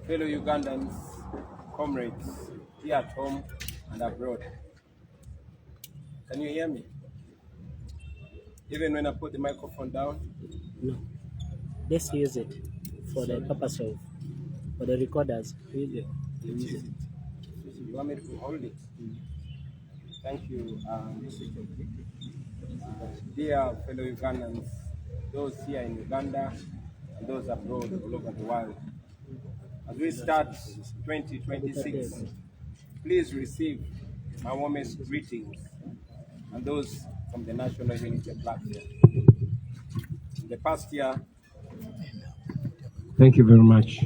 Fellow Ugandans, comrades here at home and abroad. Can you hear me? Even when I put the microphone down? No. Let's use it for the purpose of for the recorders. You want me to hold it? Thank you. Dear fellow Ugandans, those here in Uganda and those abroad all over the world. As we start 2026, please receive my warmest greetings and those from the National Unity Platform. In the past year, thank you very much.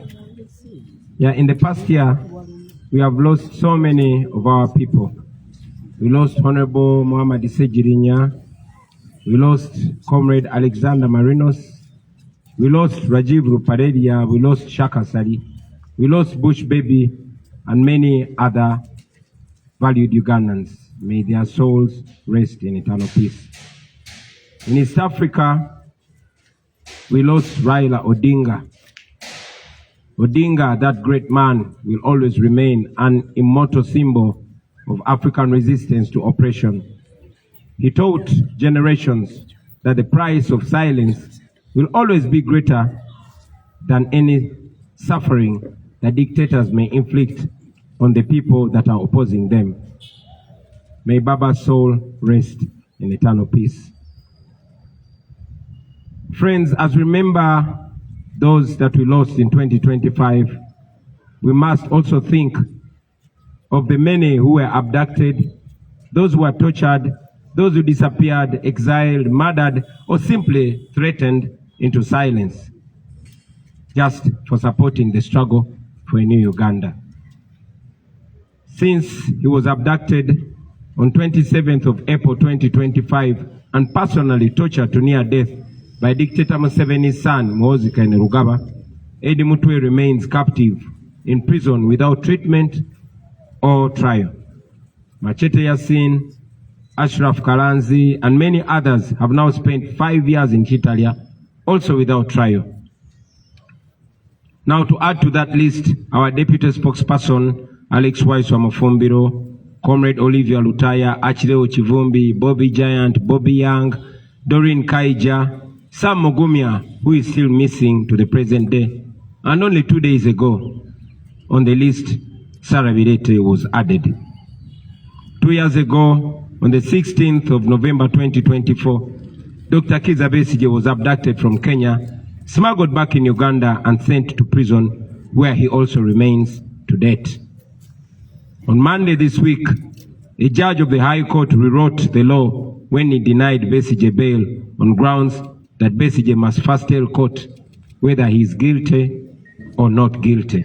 Yeah, in the past year, we have lost so many of our people. We lost Honorable Muhammad Sejirinya. We lost Comrade Alexander Marinos. We lost Rajiv Ruparelia. We lost Shaka Sali. We lost Bush Baby and many other valued Ugandans. May their souls rest in eternal peace. In East Africa, we lost Raila Odinga. Odinga, that great man, will always remain an immortal symbol of African resistance to oppression. He taught generations that the price of silence will always be greater than any suffering that dictators may inflict on the people that are opposing them. May Baba's soul rest in eternal peace. Friends, as we remember those that we lost in 2025, we must also think of the many who were abducted, those who were tortured, those who disappeared, exiled, murdered, or simply threatened into silence, just for supporting the struggle for a new Uganda. Since he was abducted on 27th of April 2025 and personally tortured to near death by dictator Museveni's son, Muhoozi Kainerugaba, Eddie Mutwe remains captive in prison without treatment or trial. Machete Yasin, Ashraf Kalanzi, and many others have now spent 5 years in Kitalia, also without trial. Now, to add to that list, our deputy spokesperson, Alex Waiswa Mafumbiro, Comrade Olivia Lutaya, Achileo Chivumbi, Bobi Giant, Bobby Young, Doreen Kaija, Sam Mogumia, who is still missing to the present day. And only 2 days ago, on the list, Sarah Birete was added. 2 years ago, on the 16th of November 2024, Dr. Kizza Besigye was abducted from Kenya, smuggled back in Uganda and sent to prison, where he also remains to date. On Monday this week, a judge of the High Court rewrote the law when he denied Besigye bail on grounds that Besigye must first tell court whether he is guilty or not guilty.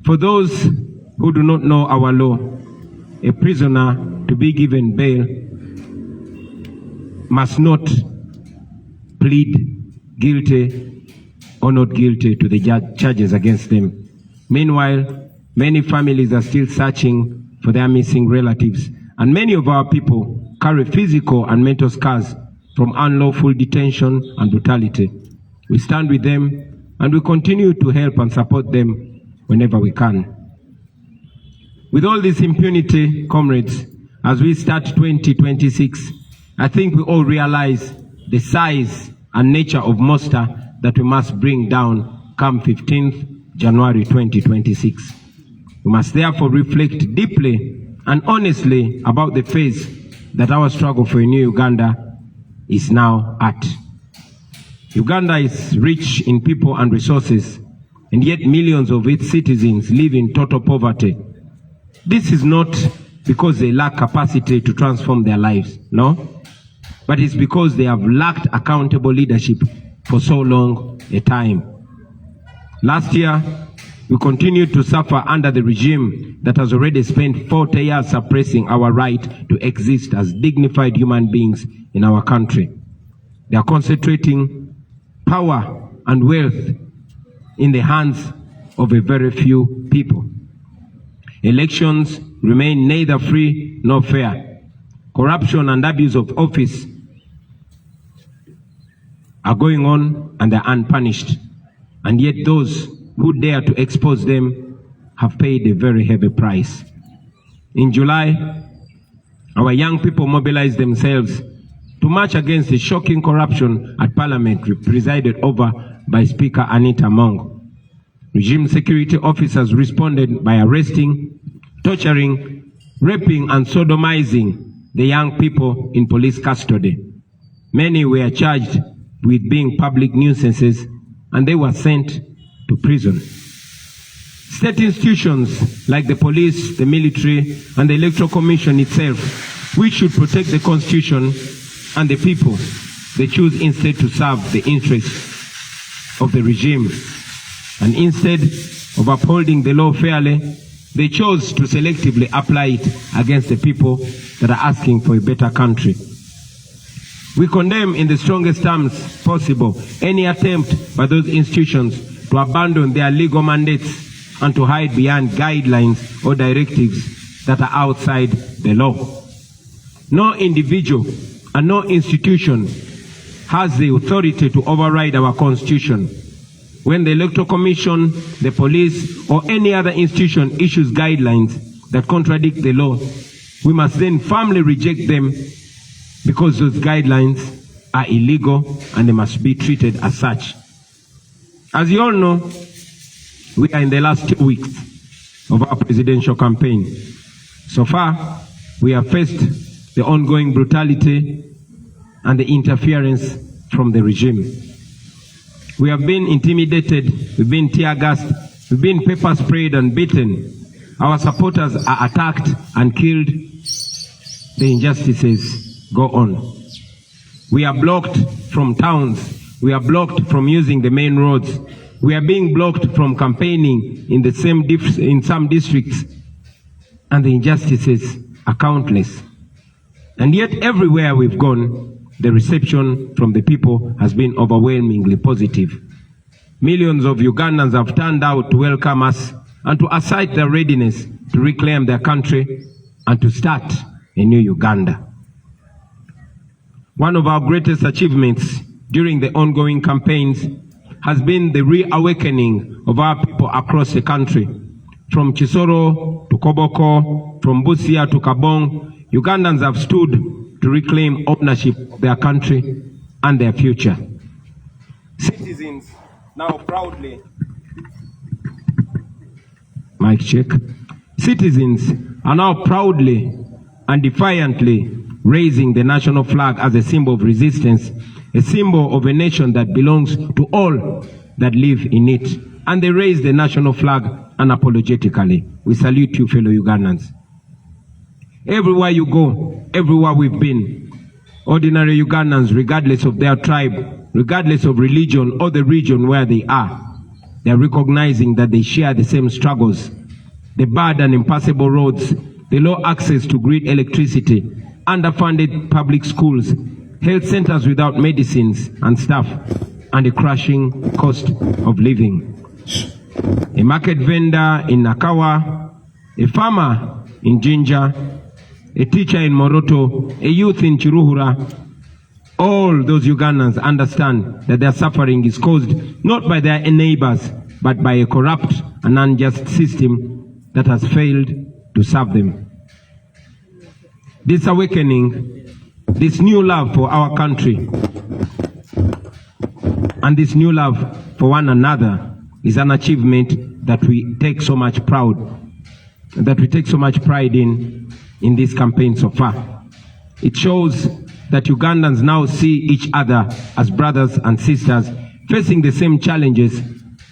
For those who do not know our law, a prisoner to be given bail must not plead guilty or not guilty to the charges against them. Meanwhile, many families are still searching for their missing relatives, and many of our people carry physical and mental scars from unlawful detention and brutality. We stand with them and we continue to help and support them whenever we can. With all this impunity, comrades, as we start 2026, I think we all realize the size and nature of monster that we must bring down come 15th January 2026. We must therefore reflect deeply and honestly about the phase that our struggle for a new Uganda is now at. Uganda is rich in people and resources, and yet millions of its citizens live in total poverty. This is not because they lack capacity to transform their lives, no. but it's because they have lacked accountable leadership for so long a time. Last year, we continued to suffer under the regime that has already spent 40 years suppressing our right to exist as dignified human beings in our country. They are concentrating power and wealth in the hands of a very few people. Elections remain neither free nor fair. Corruption and abuse of office are going on and they're unpunished. And yet those who dare to expose them have paid a very heavy price. In July, our young people mobilized themselves to march against the shocking corruption at Parliament presided over by Speaker Anita Among. Regime security officers responded by arresting, torturing, raping and sodomizing the young people in police custody. Many were charged with being public nuisances and they were sent to prison. State institutions like the police, the military, and the Electoral Commission itself, which should protect the Constitution and the people, they choose instead to serve the interests of the regime. And instead of upholding the law fairly, they chose to selectively apply it against the people that are asking for a better country. We condemn in the strongest terms possible any attempt by those institutions to abandon their legal mandates and to hide behind guidelines or directives that are outside the law. No individual and no institution has the authority to override our Constitution. When the Electoral Commission, the police, or any other institution issues guidelines that contradict the law, we must then firmly reject them because those guidelines are illegal and they must be treated as such. As you all know, we are in the last 2 weeks of our presidential campaign. So far, we have faced the ongoing brutality and the interference from the regime. We have been intimidated, we've been tear gassed, we've been pepper sprayed and beaten. Our supporters are attacked and killed. The injustices go on. We are blocked from towns. We are blocked from using the main roads. We are being blocked from campaigning in some districts. And the injustices are countless. And yet everywhere we've gone, the reception from the people has been overwhelmingly positive. Millions of Ugandans have turned out to welcome us and to assert their readiness to reclaim their country and to start a new Uganda. One of our greatest achievements during the ongoing campaigns has been the reawakening of our people across the country. From Chisoro to Koboko, from Busia to Kabong, Ugandans have stood to reclaim ownership of their country and their future. Citizens now proudly, mic check. Citizens are now proudly and defiantly raising the national flag as a symbol of resistance, a symbol of a nation that belongs to all that live in it. And they raise the national flag unapologetically. We salute you, fellow Ugandans. Everywhere you go, everywhere we've been, ordinary Ugandans, regardless of their tribe, regardless of religion or the region where they are recognizing that they share the same struggles. The bad and impassable roads, the low access to grid electricity, underfunded public schools, health centers without medicines and staff, and the crashing cost of living. A market vendor in Nakawa, a farmer in Jinja, a teacher in Moroto, a youth in Chiruhura, all those Ugandans understand that their suffering is caused not by their neighbors, but by a corrupt and unjust system that has failed to serve them. This awakening, this new love for our country, and this new love for one another is an achievement that we take so much pride in this campaign so far. It shows that Ugandans now see each other as brothers and sisters, facing the same challenges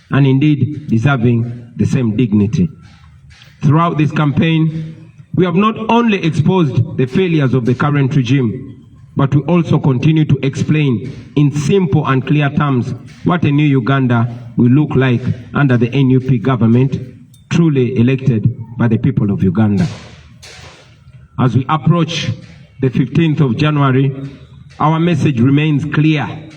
and indeed deserving the same dignity. Throughout this campaign, we have not only exposed the failures of the current regime, but we also continue to explain in simple and clear terms what a new Uganda will look like under the NUP government, truly elected by the people of Uganda. As we approach the 15th of January, our message remains clear.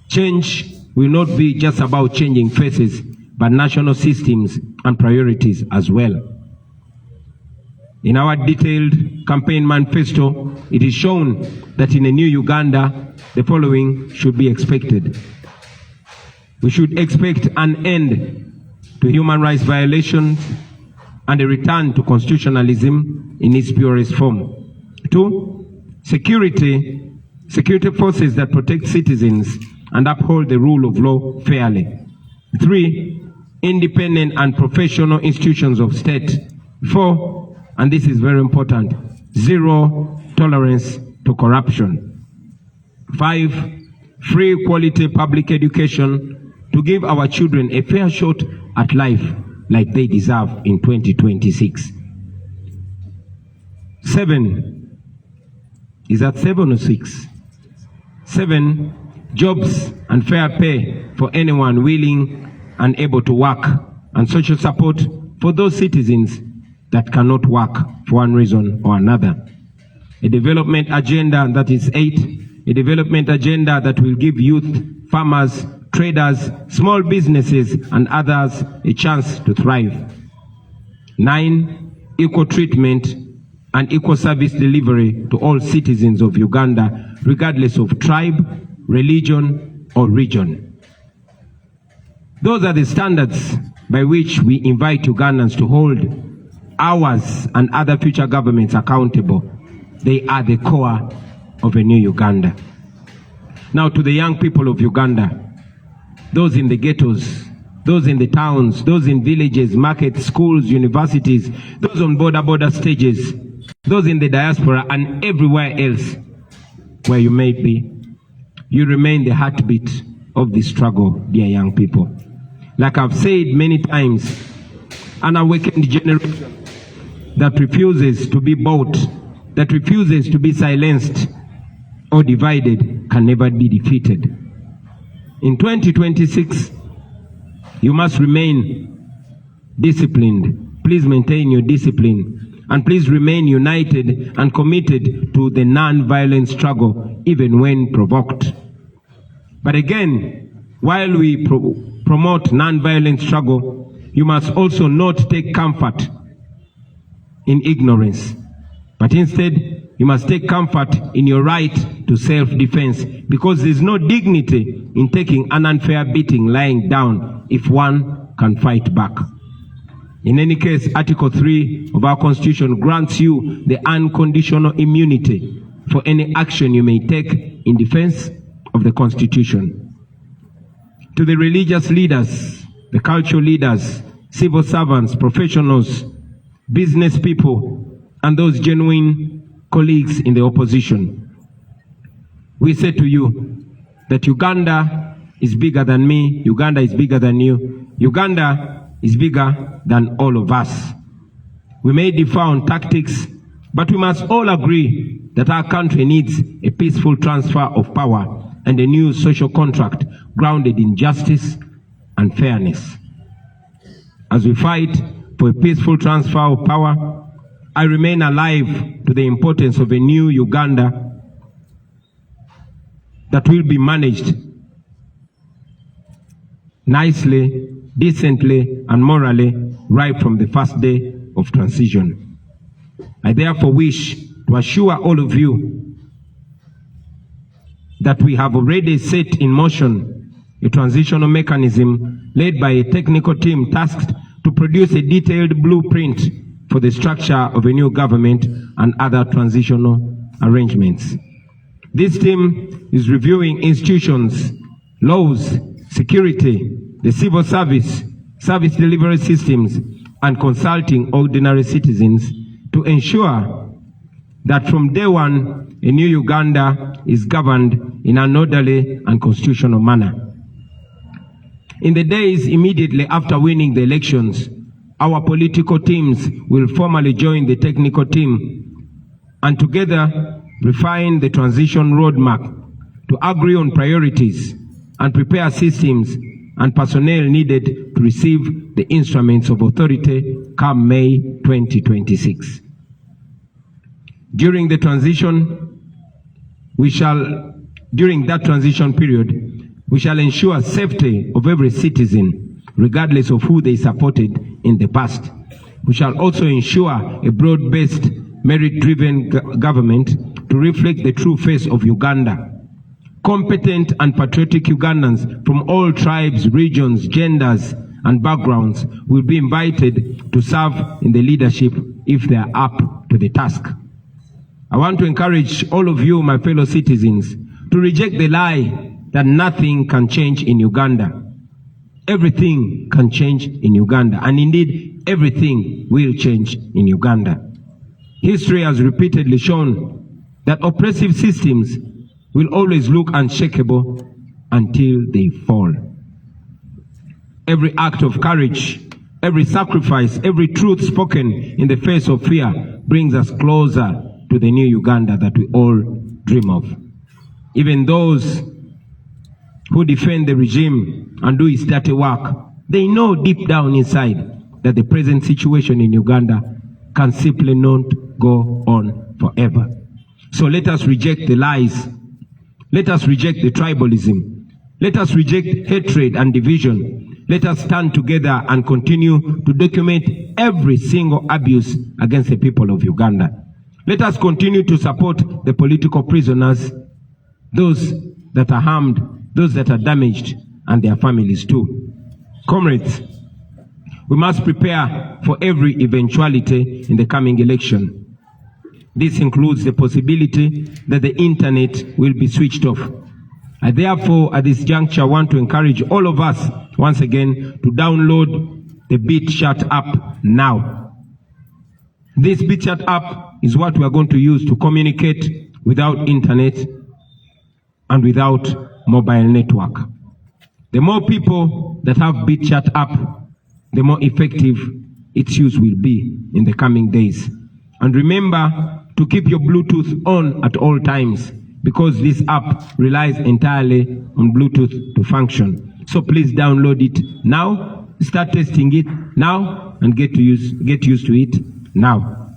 Change will not be just about changing faces, but national systems and priorities as well. In our detailed campaign manifesto, it is shown that in a new Uganda, the following should be expected. We should expect an end to human rights violations and a return to constitutionalism in its purest form. 2, security forces that protect citizens and uphold the rule of law fairly. 3, independent and professional institutions of state. 4, and this is very important, zero tolerance to corruption. 5, free quality public education to give our children a fair shot at life like they deserve in 2026. 7, is that 7 or 6? 7, jobs and fair pay for anyone willing and able to work, and social support for those citizens that cannot work for one reason or another. A development agenda that is 8, a development agenda that will give youth, farmers, traders, small businesses and others a chance to thrive. 9, equal treatment and equal service delivery to all citizens of Uganda, regardless of tribe, religion or region. Those are the standards by which we invite Ugandans to hold ours and other future governments accountable. They are the core of a new Uganda. Now to the young people of Uganda, those in the ghettos, those in the towns, those in villages, markets, schools, universities, those on border stages, those in the diaspora and everywhere else where you may be, you remain the heartbeat of the struggle, dear young people. Like I've said many times, an awakened generation that refuses to be bought, that refuses to be silenced or divided can never be defeated. In 2026, you must remain disciplined. Please maintain your discipline and please remain united and committed to the non-violent struggle even when provoked. But again, while we promote non-violent struggle, you must also not take comfort in ignorance, but instead you must take comfort in your right to self-defense, because there's no dignity in taking an unfair beating lying down if one can fight back. In any case, Article 3 of our Constitution grants you the unconditional immunity for any action you may take in defense of the Constitution. To the religious leaders, the cultural leaders, civil servants, professionals, business people, and those genuine colleagues in the opposition, we say to you that Uganda is bigger than me, Uganda is bigger than you, Uganda is bigger than all of us. We may differ on tactics, but we must all agree that our country needs a peaceful transfer of power and a new social contract grounded in justice and fairness. As we fight for a peaceful transfer of power, I remain alive to the importance of a new Uganda that will be managed nicely, decently, and morally right from the first day of transition. I therefore wish to assure all of you that we have already set in motion a transitional mechanism led by a technical team tasked to produce a detailed blueprint for the structure of a new government and other transitional arrangements. This team is reviewing institutions, laws, security, the civil service, service delivery systems, and consulting ordinary citizens to ensure that from day one, a new Uganda is governed in an orderly and constitutional manner. In the days immediately after winning the elections, our political teams will formally join the technical team, and together refine the transition roadmap, to agree on priorities, and prepare systems and personnel needed to receive the instruments of authority come May 2026. During that transition period, we shall ensure safety of every citizen, regardless of who they supported in the past. We shall also ensure a broad-based, merit-driven government to reflect the true face of Uganda. Competent and patriotic Ugandans from all tribes, regions, genders, and backgrounds will be invited to serve in the leadership if they are up to the task. I want to encourage all of you, my fellow citizens, to reject the lie that nothing can change in Uganda. Everything can change in Uganda, and indeed, everything will change in Uganda. History has repeatedly shown that oppressive systems will always look unshakable until they fall. Every act of courage, every sacrifice, every truth spoken in the face of fear brings us closer to the new Uganda that we all dream of. Even those who defend the regime and do its dirty work, they know deep down inside that the present situation in Uganda can simply not go on forever. So let us reject the lies. Let us reject the tribalism. Let us reject hatred and division. Let us stand together and continue to document every single abuse against the people of Uganda. Let us continue to support the political prisoners, those that are harmed, those that are damaged, and their families too. Comrades, we must prepare for every eventuality in the coming election. This includes the possibility that the internet will be switched off. I therefore, at this juncture, want to encourage all of us, once again, to download the BitChat app now. This BitChat app is what we are going to use to communicate without internet and without mobile network. The more people that have BitChat app, the more effective its use will be in the coming days. And remember to keep your Bluetooth on at all times, because this app relies entirely on Bluetooth to function. So please download it now, start testing it now, and get used to it now.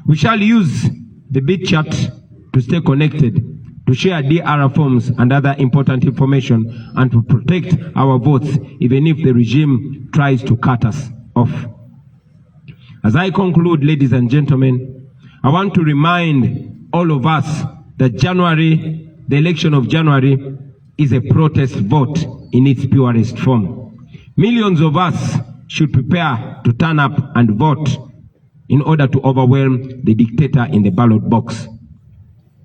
We shall use the BitChat to stay connected, to share DR forms and other important information, and to protect our votes even if the regime tries to cut us off. As I conclude, ladies and gentlemen, I want to remind all of us that the election of January, is a protest vote in its purest form. Millions of us should prepare to turn up and vote in order to overwhelm the dictator in the ballot box.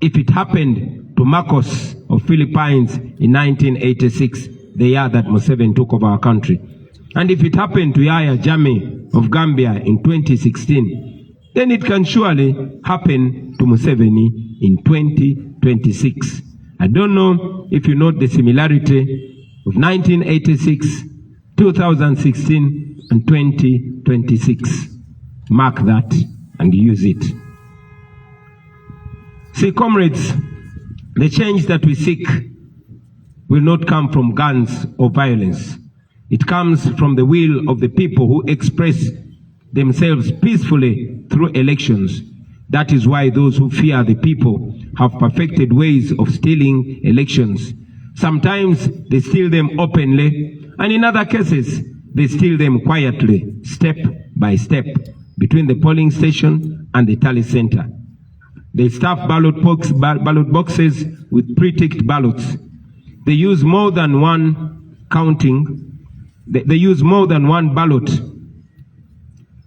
If it happened to Marcos of Philippines in 1986, the year that Museveni took over our country, and if it happened to Yahya Jammeh of Gambia in 2016, then it can surely happen to Museveni in 2026. I don't know if you note the similarity of 1986, 2016, and 2026. Mark that and use it. See, comrades, the change that we seek will not come from guns or violence. It comes from the will of the people who express themselves peacefully through elections. That is why those who fear the people have perfected ways of stealing elections. Sometimes they steal them openly, and in other cases, they steal them quietly, step by step, between the polling station and the tally center. They stuff ballot boxes with pre-ticked ballots. They use more than one counting. They use more than one ballot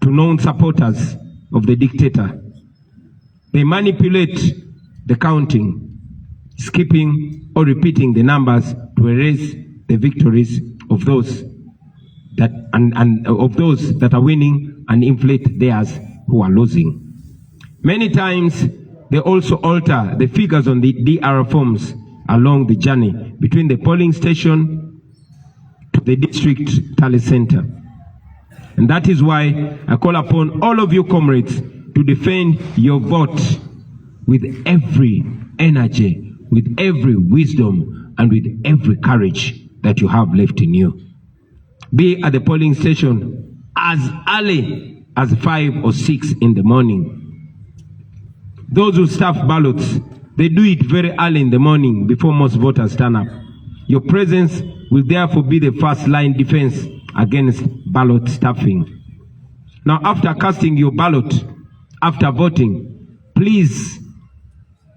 to known supporters of the dictator. They manipulate the counting, skipping or repeating the numbers to erase the victories of those that of those that are winning and inflate theirs who are losing. Many times they also alter the figures on the DR forms along the journey between the polling station to the district tally center. And that is why I call upon all of you comrades to defend your vote with every energy, with every wisdom, and with every courage that you have left in you. Be at the polling station as early as 5 or 6 in the morning. Those who stuff ballots, they do it very early in the morning before most voters turn up. Your presence will therefore be the first line defense against ballot stuffing. Now, after casting your ballot, after voting, please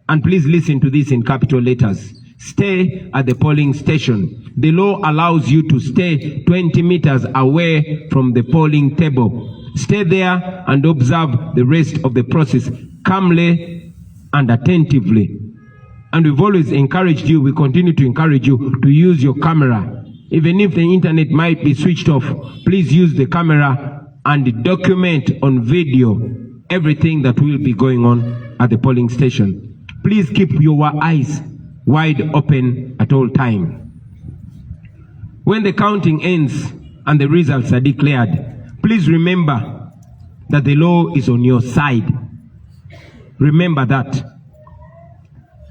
listen to this in capital letters. Stay at the polling station. The law allows you to stay 20 meters away from the polling table. Stay there and observe the rest of the process calmly and attentively. And we've always encouraged you, we continue to encourage you to use your camera. Even if the internet might be switched off, please use the camera and document on video everything that will be going on at the polling station. Please keep your eyes wide open at all times. When the counting ends and the results are declared, please remember that the law is on your side. Remember that.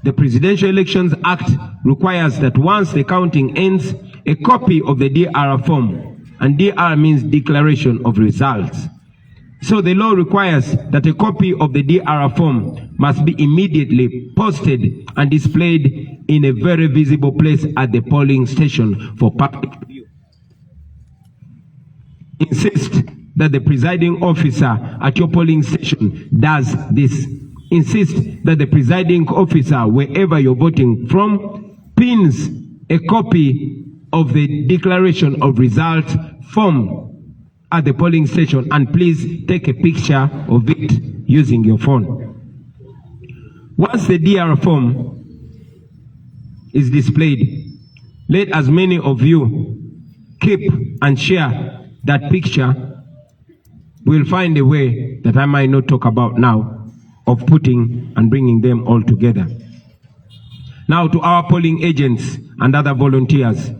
The Presidential Elections Act requires that once the counting ends, a copy of the DR form, and DR means Declaration of Results. So the law requires that a copy of the DR form must be immediately posted and displayed in a very visible place at the polling station for public view. Insist that the presiding officer at your polling station does this. Insist that the presiding officer, wherever you're voting from, pins a copy of the Declaration of Results form at the polling station, and please take a picture of it using your phone. Once the DR form is displayed, let as many of you keep and share that picture. We'll find a way that I might not talk about now of putting and bringing them all together. Now, to our polling agents and other volunteers,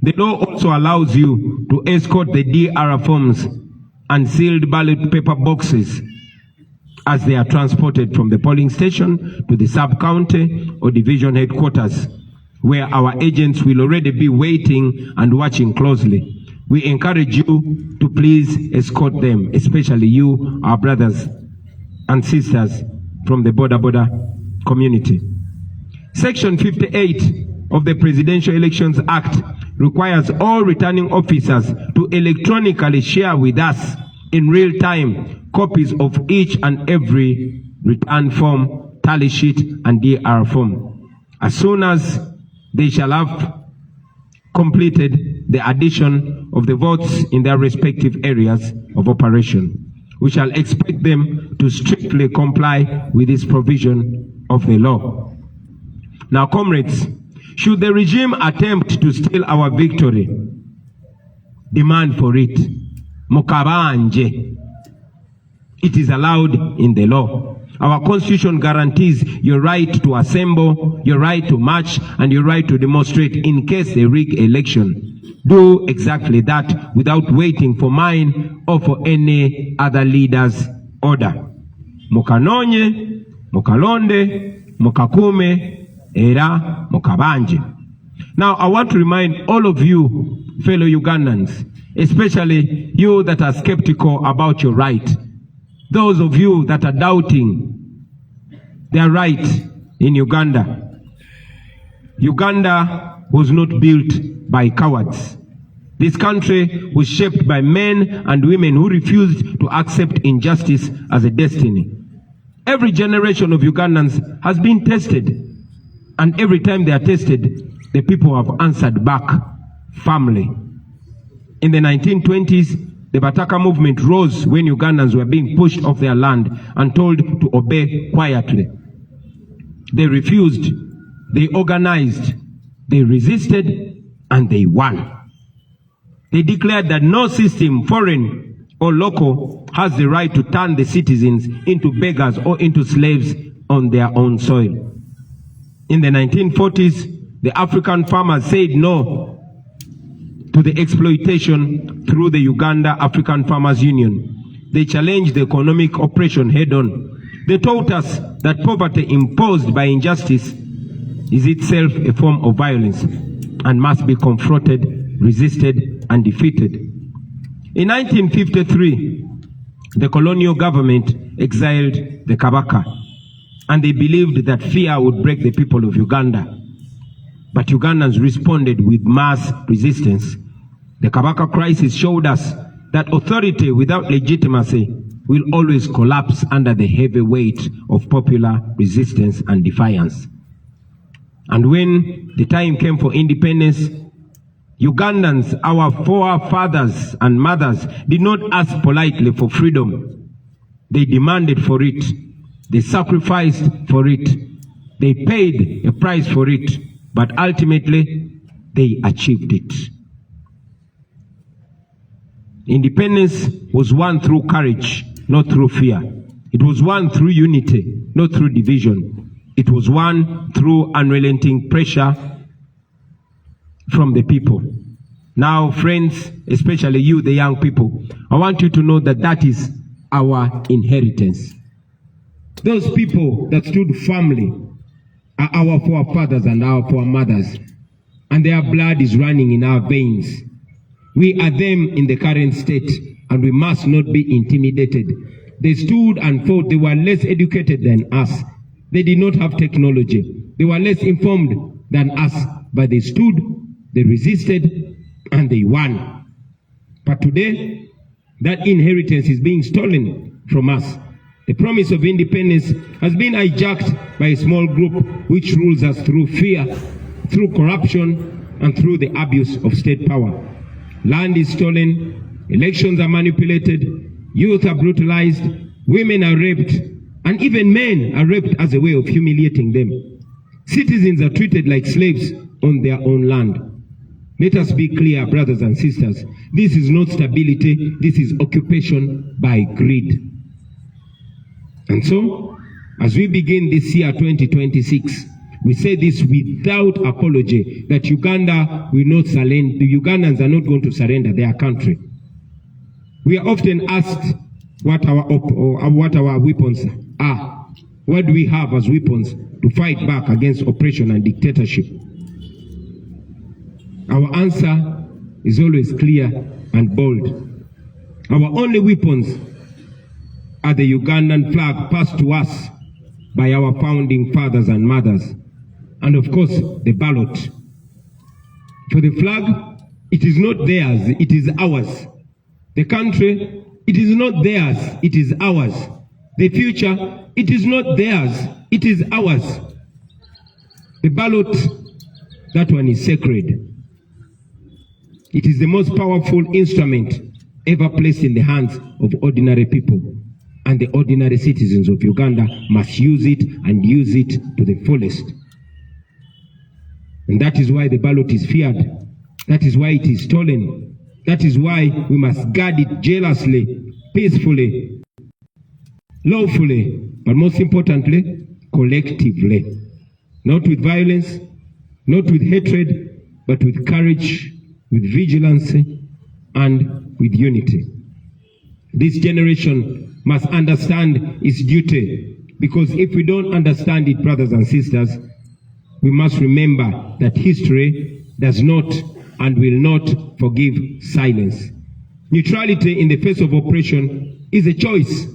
the law also allows you to escort the DR forms and sealed ballot paper boxes as they are transported from the polling station to the sub-county or division headquarters, where our agents will already be waiting and watching closely. We encourage you to please escort them, especially you, our brothers and sisters from the border community. Section 58 of the Presidential Elections Act requires all returning officers to electronically share with us in real time copies of each and every return form, tally sheet, and DR form. As soon as they shall have completed the addition of the votes in their respective areas of operation, we shall expect them to strictly comply with this provision of the law. Now, comrades, should the regime attempt to steal our victory, demand for it. Mukabanje. It is allowed in the law. Our constitution guarantees your right to assemble, your right to march, and your right to demonstrate in case they rig election. Do exactly that without waiting for mine or for any other leader's order. Mukanonye, mukalonde, mukakume, era mukabanje. Now, I want to remind all of you, fellow Ugandans, especially you that are skeptical about your right, those of you that are doubting their right in Uganda. Uganda was not built by cowards. This country was shaped by men and women who refused to accept injustice as a destiny. Every generation of Ugandans has been tested, and every time they are tested, the people have answered back firmly. In the 1920s, the Bataka movement rose when Ugandans were being pushed off their land and told to obey quietly. They refused, they organized, they resisted, and they won. They declared that no system, foreign or local, has the right to turn the citizens into beggars or into slaves on their own soil. In the 1940s, the African farmers said no to the exploitation through the Uganda African Farmers Union. They challenged the economic oppression head-on. They taught us that poverty imposed by injustice is itself a form of violence and must be confronted, resisted, and defeated. In 1953, the colonial government exiled the Kabaka, and they believed that fear would break the people of Uganda. But Ugandans responded with mass resistance. The Kabaka crisis showed us that authority without legitimacy will always collapse under the heavy weight of popular resistance and defiance. And when the time came for independence, Ugandans, our forefathers and mothers, did not ask politely for freedom. They demanded for it. They sacrificed for it. They paid a price for it. But ultimately, they achieved it. Independence was won through courage, not through fear. It was won through unity, not through division. It was won through unrelenting pressure from the people. Now, friends, especially you, the young people, I want you to know that that is our inheritance. Those people that stood firmly are our forefathers and our foremothers, and their blood is running in our veins. We are them in the current state, and we must not be intimidated. They stood and fought. They were less educated than us. They did not have technology. They were less informed than us, but they stood, they resisted, and they won. But today, that inheritance is being stolen from us. The promise of independence has been hijacked by a small group which rules us through fear, through corruption, and through the abuse of state power. Land is stolen, elections are manipulated, youth are brutalized, women are raped, and even men are raped as a way of humiliating them. Citizens are treated like slaves on their own land. Let us be clear, brothers and sisters. This is not stability, this is occupation by greed. And so, as we begin this year 2026, we say this without apology, that Uganda will not surrender. The Ugandans are not going to surrender their country. We are often asked what our weapons are. What do we have as weapons to fight back against oppression and dictatorship? Our answer is always clear and bold. Our only weapons are the Ugandan flag passed to us by our founding fathers and mothers, and of course the ballot. For the flag, it is not theirs, it is ours. The country, it is not theirs, it is ours. The future, it is not theirs, it is ours. The ballot, that one is sacred. It is the most powerful instrument ever placed in the hands of ordinary people. And the ordinary citizens of Uganda must use it and use it to the fullest. And that is why the ballot is feared. That is why it is stolen. That is why we must guard it jealously, peacefully, lawfully, but most importantly, collectively. Not with violence, not with hatred, but with courage, with vigilance, and with unity. This generation must understand its duty, because if we don't understand it, brothers and sisters, we must remember that history does not and will not forgive silence. Neutrality in the face of oppression is a choice,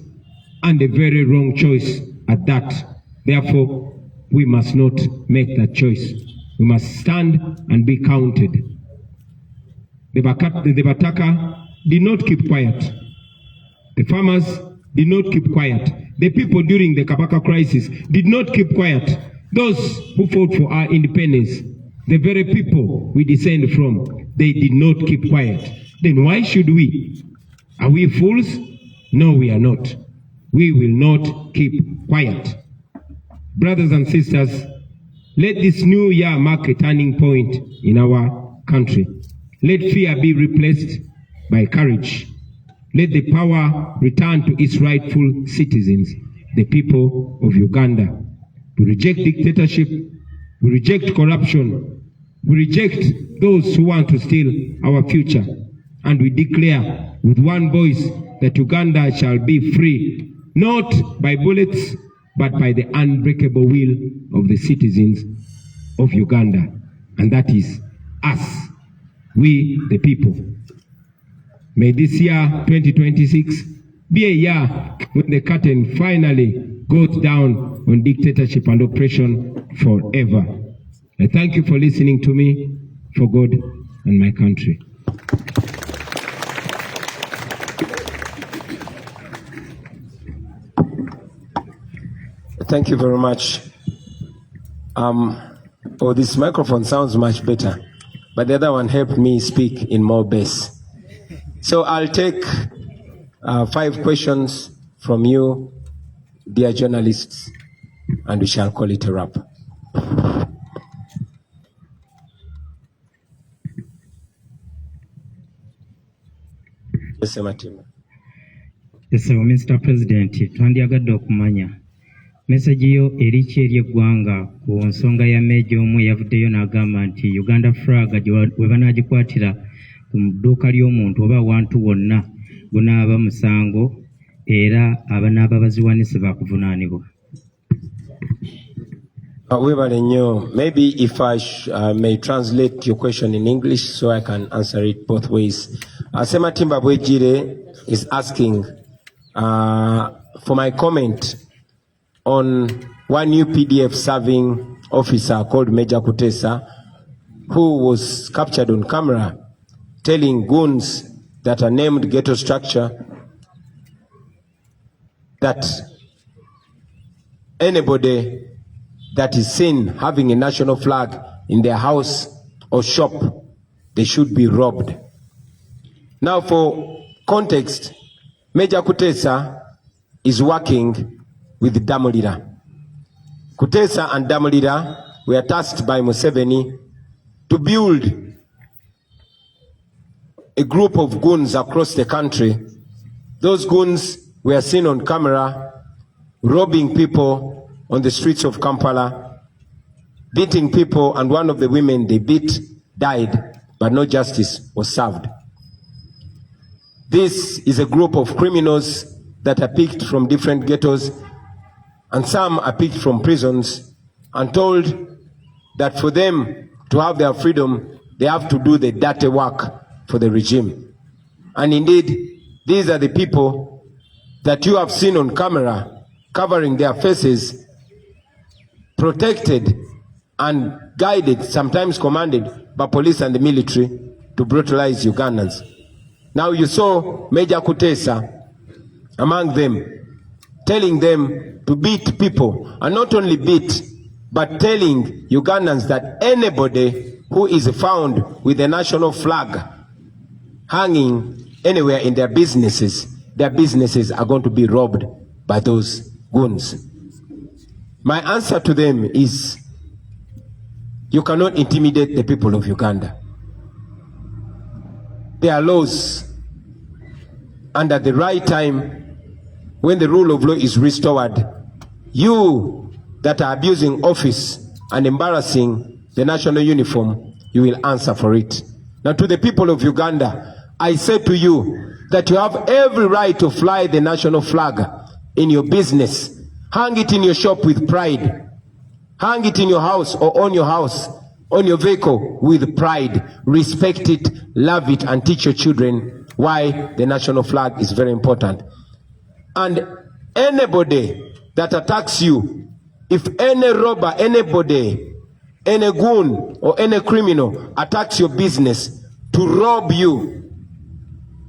and a very wrong choice at that. Therefore, we must not make that choice. We must stand and be counted. The Bataka did not keep quiet. The farmers did not keep quiet. The people during the Kabaka crisis did not keep quiet. Those who fought for our independence, the very people we descend from, they did not keep quiet. Then why should we? Are we fools? No, we are not. We will not keep quiet. Brothers and sisters, let this new year mark a turning point in our country. Let fear be replaced by courage. Let the power return to its rightful citizens, the people of Uganda. We reject dictatorship. We reject corruption. We reject those who want to steal our future. And we declare with one voice that Uganda shall be free, not by bullets, but by the unbreakable will of the citizens of Uganda, and that is us, we the people. May this year, 2026, be a year when the curtain finally goes down on dictatorship and oppression forever. I thank you for listening to me, for God and my country. Thank you very much. Oh, this microphone sounds much better, but the other one helped me speak in more bass. So I'll take 5 questions from you, dear journalists, and we shall call it a wrap. Yes, Ssentamu. Yes, Mr. President, twandyagadde okumanya message yo eriki eri eggwanga ku nsonga ya Meeja omu yavuddeyo n'agamba nti Uganda flag we banaagikwatira ku dduuka ly'omuntu oba awantu wonna gunaaba musango era abanaaba baziwanise baakuvunaanibwa. Maybe if I may translate your question in English so I can answer it both ways. Ssematimba Bwejire is asking for my comment on one new PDF serving officer called Major Kutesa, who was captured on camera telling goons that are named ghetto structure that anybody that is seen having a national flag in their house or shop, they should be robbed. Now, for context, Major Kutesa is working with Damulira. Kutesa and Damulira were tasked by Museveni to build a group of goons across the country. Those goons were seen on camera robbing people on the streets of Kampala, beating people, and one of the women they beat died, but no justice was served. This is a group of criminals that are picked from different ghettos, and some are picked from prisons and told that for them to have their freedom, they have to do the dirty work for the regime. And indeed, these are the people that you have seen on camera covering their faces, protected and guided, sometimes commanded by police and the military to brutalize Ugandans. Now you saw Major Kutesa among them, telling them to beat people, and not only beat, but telling Ugandans that anybody who is found with a national flag hanging anywhere in their businesses are going to be robbed by those goons. My answer to them is, you cannot intimidate the people of Uganda. There are laws, and at the right time, when the rule of law is restored, you that are abusing office and embarrassing the national uniform, you will answer for it. Now, to the people of Uganda, I say to you that you have every right to fly the national flag in your business. Hang it in your shop with pride. Hang it in your house or on your house, on your vehicle with pride. Respect it, love it, and teach your children why the national flag is very important. And anybody that attacks you, if any robber, anybody, any goon or any criminal attacks your business to rob you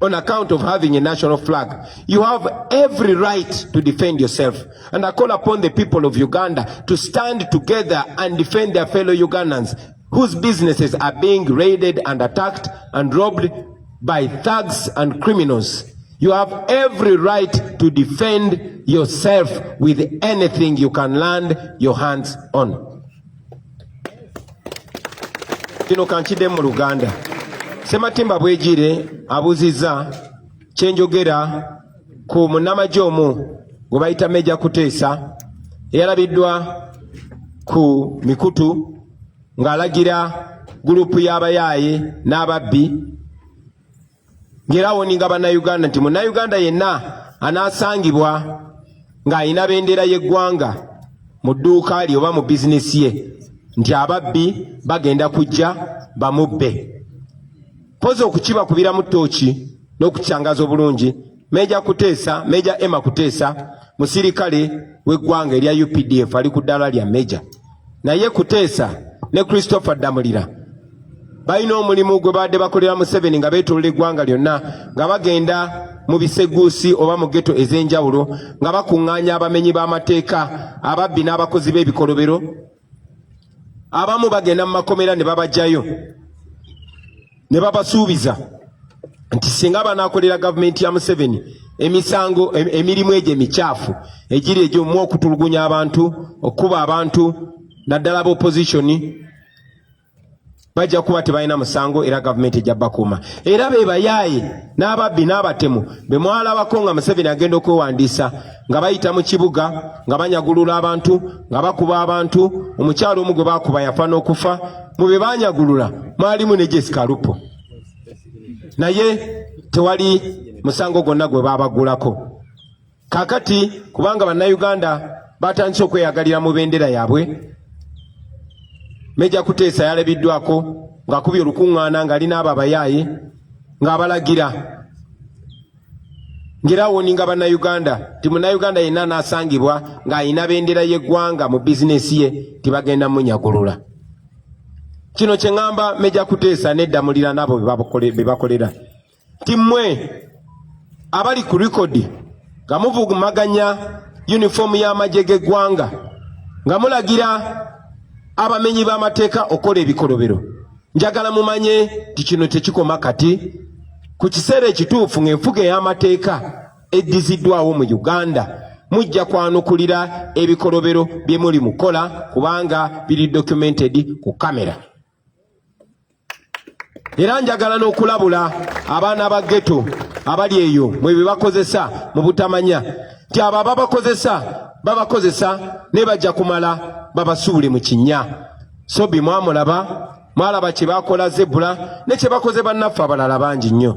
on account of having a national flag, you have every right to defend yourself. And I call upon the people of Uganda to stand together and defend their fellow Ugandans whose businesses are being raided and attacked and robbed by thugs and criminals. You have every right to defend yourself with anything you can land your hands on. Kino kanchide mu Luganda. Ssematimba Bwejire abuziza kyenjogera ku munnamagye omu gwe bayita Major Kutesa eyalabiddwa ku mikutu ng'alagira gurupu y'abayaaye n'ababbi ng'era awoninga bannayuganda nti munnayuganda yenna anaasangibwa ng'ayina bendera y'eggwanga mu dduuka lye oba mu bizinesi ye nti ababbi bagenda kujja bamubbe. Poza okukibakubira mu ttooki n'okukyangaza obulungi. Meja Emma Kuteesa musirikale w'eggwanga erya UPDF ali ku ddaala lya meja. Naye Kuteesa ne Christopher Damulira balina omulimu gwe badde bakolera Museveni nga beetoolola eggwanga lyonna nga bagenda mu biseguusi oba mu ghetto ez'enjawulo nga bakuŋŋaanya abamenyi b'amateeka, ababbi n'abakozi b'ebikolobero. Abamu bagenda mu makomera ne babajjayo ne babasuubiza nti singa banaakolera gavumenti ya Museveni emisango emirimu egyo emicaafu egiri egy'omu okutulugunya abantu, okuba abantu naddala b'opozitioni, bajja kuba tebalina musango era gavumenti ejja bakuuma. Era be bayaaye n'ababbi n'abatemu be mwalabako nga Museveni agenda okwewandiisa nga bayita mu kibuga nga banyagulula abantu, nga bakuba abantu. Omukyalo omu gwe baakuba yafa n'okufa. Mu be banyagulula mwalimu ne Jessica Lupo, naye tewali musango gwonna gwe babagulako. Kakati kubanga bannayuganda batandise okweyagalira mu bendera yaabwe, Meja Kuteesa yalabiddwako ng'akubye olukuŋŋaana ng'alina abo abayaaye ng'abalagira ng'erawoninga bannayuganda ti munnayuganda yenna n'asangibwa ng'ayina bendera y'eggwanga mu bizinesi ye tibagenda munyagulula. Kino kye ŋŋamba Meja Kuteesa n'eddamulira n'abo be bakolera ti mmwe abali ku likodi nga muvugumaganya yunifoomu y'amagye g'eggwanga nga mulagira abamenyi b'amateeka okola ebikolobero, njagala mumanye ti kino tekikoma kati. Ku kiseera ekituufu ng'enfuga ey'amateeka eddiziddwawo mu Uganda mujja kwanukulira ebikolobero bye muli mukola kubanga biri documented ku kamera. Era njagala n'okulabula abaana ba ghetto abali eyo mwe bye bakozesa mu butamanya ti abo babakozesa ne bajja kumala babasuule mu kinnya. Sobi mwalaba kye bakola Zebula ne kye bakoze bannaffe abalala bangi nnyo.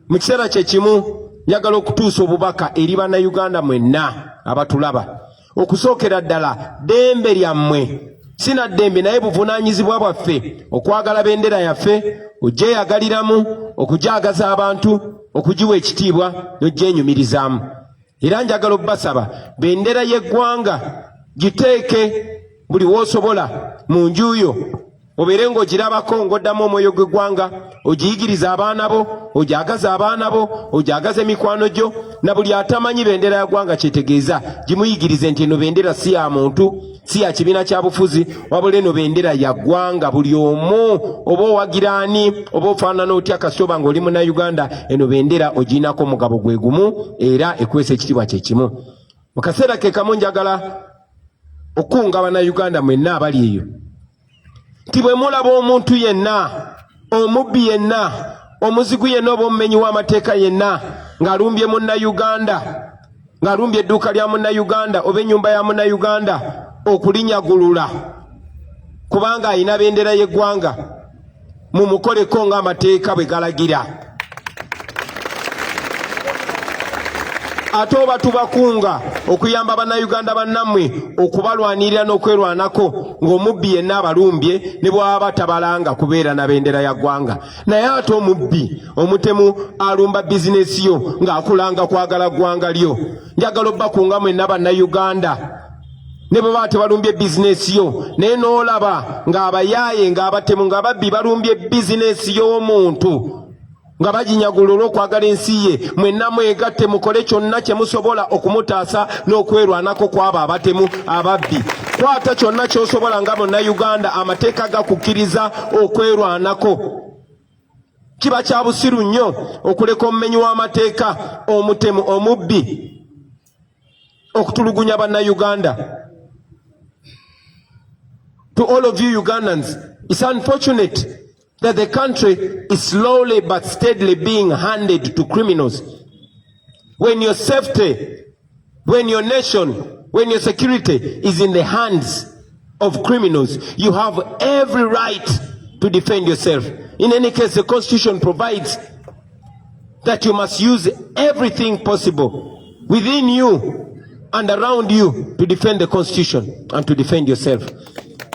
Mu kiseera kye kimu njagala okutuusa obubaka eri bannayuganda mwenna abatulaba. Okusookera ddala ddembe lyammwe sina ddembe naye buvunaanyizibwa bwaffe okwagala bendera yaffe, ogyeyagaliramu, okujaagaza abantu, okugiwa ekitiibwa n'ogyenyumirizaamu. Era njagala obbasaba bendera y'eggwanga giteeke buli w'osobola mu njuyo, obeere ng'ogirabako ng'oddamu omwoyo gw'eggwanga, ogiyigiriza abaana bo, ojagaza abaana bo, ojagaza emikwano gyo, na buli atamanyi bendera ya ggwanga kyetegeeza gimuyigirize nti eno bendera si ya muntu, si ya kibiina kya bufuzi, wabula eno bendera ya ggwanga. Buli omu oba owagiraani oba ofaanana otya kasooba ng'oli munnayuganda, eno bendera ogiinako omugabo gwe gumu era ekwesa ekitiibwa kye kimu. Mu kaseera ke kamu njagala okunga bannayuganda mwenna abali eyo ti bwe mulaba omuntu yenna, omubbi yenna, omuzigu yenna oba omumenyi w'amateeka yenna ng'alumbye munnayuganda, ng'alumbye edduuka lya munnayuganda oba ennyumba ya munnayuganda, okulinyagulula kubanga ayina bendera y'eggwanga, mumukoleko ng'amateeka bwe galagira. Ate oba tubakunga okuyamba bannayuganda bannammwe okubalwanirira n'okwerwanako ng'omubbi yenna abalumbye ne bw'aba tabalanga kubeera na bendera ya ggwanga. Naye ate omubbi omutemu alumba bizinesi yo ng'akulanga kwagala ggwanga lyo. Njagala obbakunga mwenna bannayuganda ne bwe baba tebalumbye bizinesi yo naye n'olaba ng'abayaaye ng'abatemu ng'ababbi balumbye bizinesi y'omuntu nga baginyagula olw'okwagala ensi ye, mwenna mwegatte mukole kyonna kye musobola okumutaasa n'okwerwanako kw'abo abatemu ababbi. Kwata kyonna ky'osobola nga munnayuganda, amateeka gakukkiriza okwerwanako. Kiba kya busiru nnyo okuleka omumenyi w'amateeka, omutemu, omubbi okutulugunya bannayuganda. To all of you Ugandans, it's unfortunate that the country is slowly but steadily being handed to criminals. When your safety, when your nation, when your security is in the hands of criminals, you have every right to defend yourself. In any case, the Constitution provides that you must use everything possible within you and around you to defend the Constitution and to defend yourself.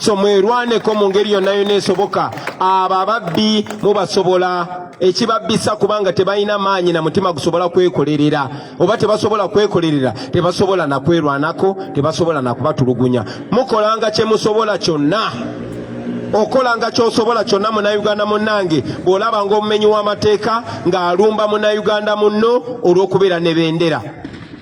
So mwerwaneko mu ngeri yonna yonna esoboka. Abo ababbi mubasobola. Ekibabbisa kubanga tebalina maanyi na mutima gusobola kwekolerera. Oba tebasobola kwekolerera, tebasobola na kwerwanako, tebasobola na kubatulugunya. Mukolanga kye musobola kyonna. Okolanga ky'osobola kyonna Munnayuganda munnange bw'olaba ng'omumenyi w'amateeka ng'alumba Munnayuganda munno olw'okubeera ne bendera.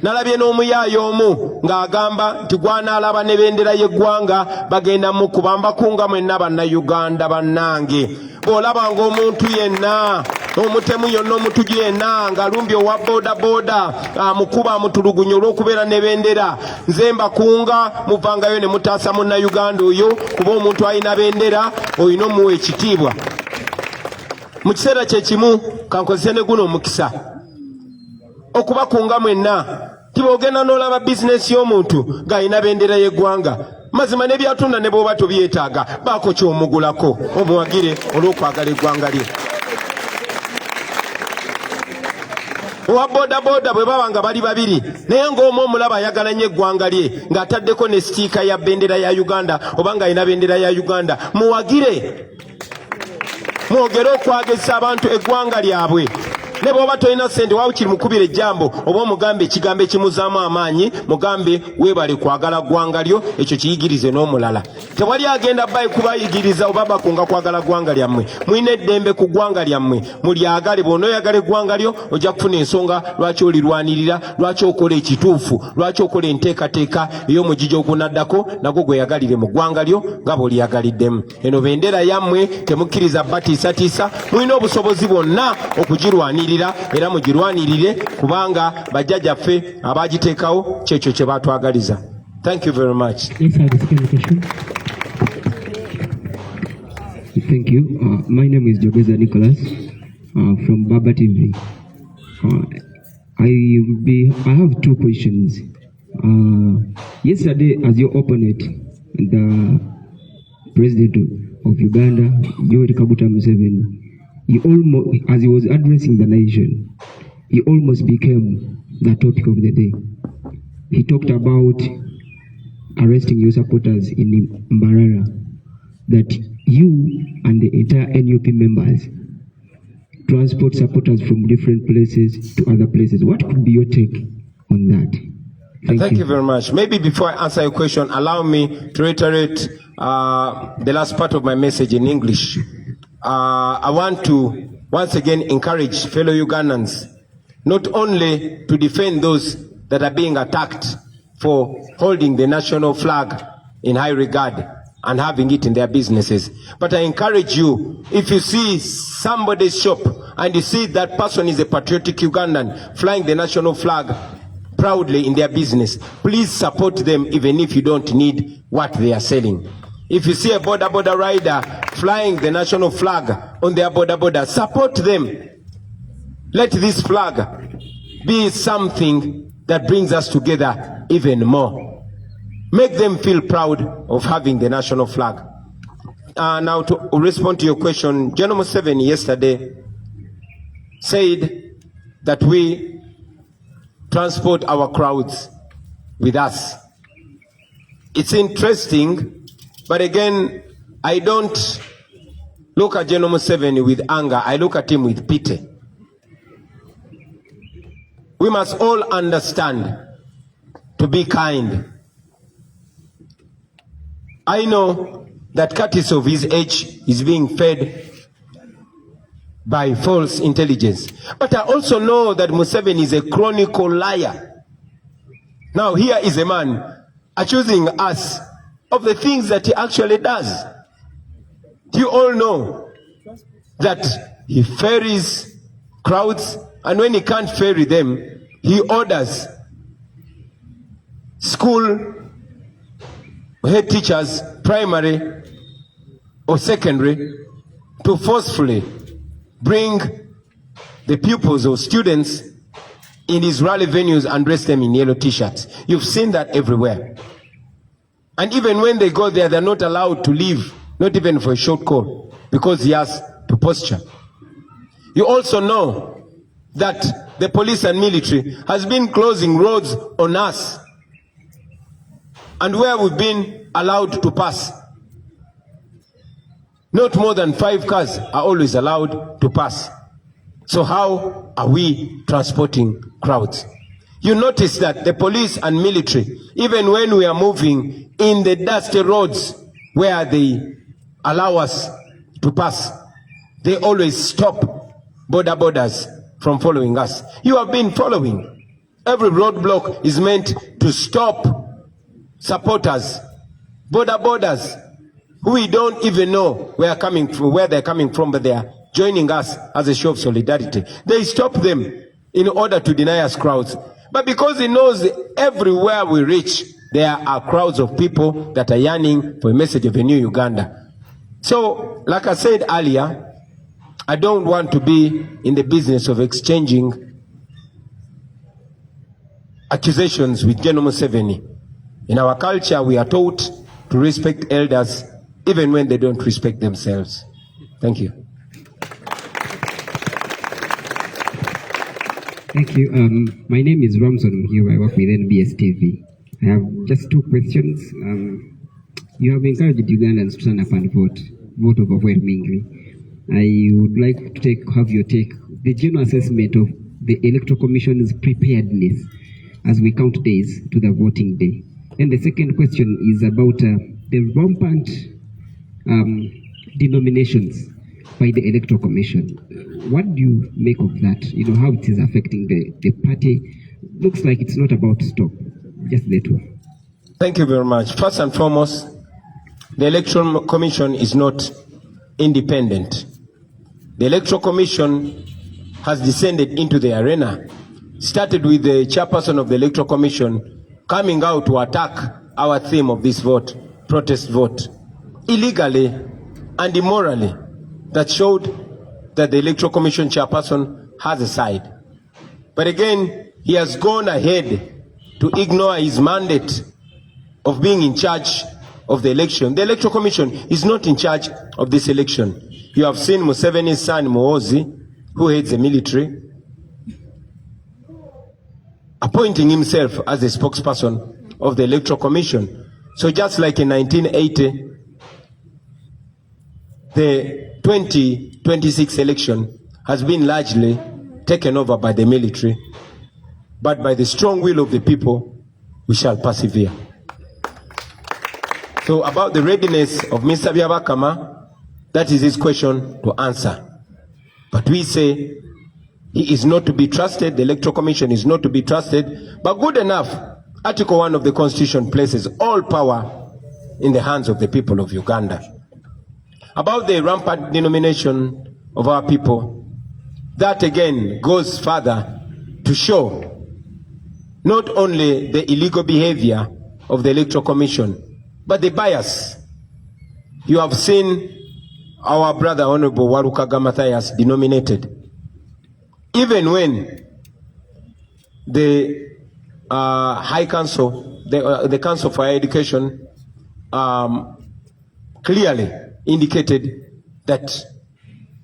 Nalabye n'omuyaayo omu ng'agamba nti gwanaalaba ne bendera y'eggwanga bagenda mu kubambakunga mwenna Bannayuganda bannange. Bw'olaba ng'omuntu yenna omutemu yonna omutuju yenna ng'alumbye owa boda amukuba amutulugunya olw'okubeera ne bendera, nze mbakunga muvangayo ne mutaasa Munnayuganda oyo kuba omuntu alina bendera olina omuwa ekitiibwa. Mu kiseera kye kimu kankozese ne guno omukisa okubakunga mwenna. Tiboogenda n'olaba bizinesi y'omuntu ng'alina bendera y'eggwanga. Mazima ne byatunda ne bw'oba tobyetaaga baako ky'omugulako omuwagire olw'okwagala eggwanga lye. Owa boda bwe baba nga bali babiri naye ng'omu omulaba ayagala nnyo eggwanga lye ng'ataddeko ne sitiika ya bendera ya Uganda oba ng'alina bendera ya Uganda, muwagire mwogere okwagisa abantu eggwanga lyabwe. Ne bw'oba tolina ssente waawe kiri mukubira ejjambo oba omugambe ekigambo ekimuzaamu amaanyi, mugambe weebale kwagala ggwanga lyo, ekyo kiyigirize n'omulala. Tewali agenda bayi kubayigiriza oba bakunga kwagala ggwanga lyammwe. Mulina eddembe ku ggwanga lyammwe, mulyagale. Bw'onooyagala eggwanga lyo ojja kufuna ensonga lwaki olirwanirira, lwaki okola ekituufu, lwaki okola enteekateeka ey'omugigi ogunaddako nagwo gweyagalire mu ggwanga lyo nga bw'oliyagaliddemu. Eno bendera yammwe temukkiriza batiisatiisa, mulina obusobozi bwonna okugirwanirira era mugirwanirire kubanga bajjajjaffe abagiteekawo kyekyo kye batwagaliza. Thank you very much. Yes, I have a question. Thank you. My name is Jogeza Nicholas from Baba TV. I have two questions. Yesterday, as your opponent, the President of Uganda, Yoweri Kaguta Museveni, he almost, as he was addressing the nation, he almost became the topic of the day. He talked about arresting your supporters in Mbarara, that you and the entire NUP members transport supporters from different places to other places. What could be your take on that? Thank you very much. Maybe before I answer your question, allow me to reiterate the last part of my message in English. I want to once again encourage fellow Ugandans not only to defend those that are being attacked for holding the national flag in high regard and having it in their businesses, but I encourage you, if you see somebody's shop and you see that person is a patriotic Ugandan flying the national flag proudly in their business, please support them even if you don't need what they are selling. If you see a border rider flying the national flag on their border, support them. Let this flag be something that brings us together even more. Make them feel proud of having the national flag. Now to respond to your question, General Museveni yesterday said that we transport our crowds with us. It's interesting. But again, I don't look at General Museveni with anger. I look at him with pity. We must all understand to be kind. I know that Curtis of his age is being fed by false intelligence. But I also know that Museveni is a chronicle liar. Now here is a man accusing us of the things that he actually does. You all know that he ferries crowds, and when he can't ferry them, he orders school head teachers, primary or secondary, to forcefully bring the pupils or students in his rally venues and dress them in yellow t-shirts. You've seen that everywhere. And even when they go there, they're not allowed to leave, not even for a short call, because he has to posture. You also know that the police and military has been closing roads on us And where we've been allowed to pass, not more than 5 cars are always allowed to pass. So how are we transporting crowds? You notice that the police and military, even when we are moving in the dusty roads where they allow us to pass, they always stop borders from following us. You have been following. Every roadblock is meant to stop supporters, borders, who we don't even know where they're coming from, but they are joining us as a show of solidarity. They stop them in order to deny us crowds. But because he knows everywhere we reach, there are crowds of people that are yearning for a message of a new Uganda. So, like I said earlier, I don't want to be in the business of exchanging accusations with General Museveni. In our culture, we are taught to respect elders even when they don't respect themselves. Thank you. Thank you. My name is Ramson. I'm here. I work with NBS TV. I have just 2 questions. You have encouraged Ugandans to stand up and vote overwhelmingly. I would like to have your take, the general assessment of the Electoral Commission's preparedness as we count days to the voting day. And the second question is about the rampant denominations by the Electoral Commission. What do you make of that? You know, how it is affecting the party? Looks like it's not about to stop. Just the 2. Thank you very much. First and foremost, the Electoral Commission is not independent. The Electoral Commission has descended into the arena. Started with the chairperson of the Electoral Commission coming out to attack our theme of this vote, protest vote, illegally and immorally. That showed that the Electoral Commission chairperson has a side. But again, he has gone ahead to ignore his mandate of being in charge of the election. The Electoral Commission is not in charge of this election. You have seen Museveni's son, Muhoozi, who heads the military, appointing himself as the spokesperson of the Electoral Commission. So just like in 1980, the 2026 election has been largely taken over by the military, but by the strong will of the people, we shall persevere. So about the readiness of Mr. Byabakama, that is his question to answer. But we say he is not to be trusted, the Electoral Commission is not to be trusted, but good enough, Article 1 of the Constitution places all power in the hands of the people of Uganda. About the rampant denomination of our people, that again goes further to show not only the illegal behavior of the Electoral Commission, but the bias. You have seen our brother Honorable Warukaga Mathias denominated. Even when the High Council, the Council for Higher Education clearly indicated that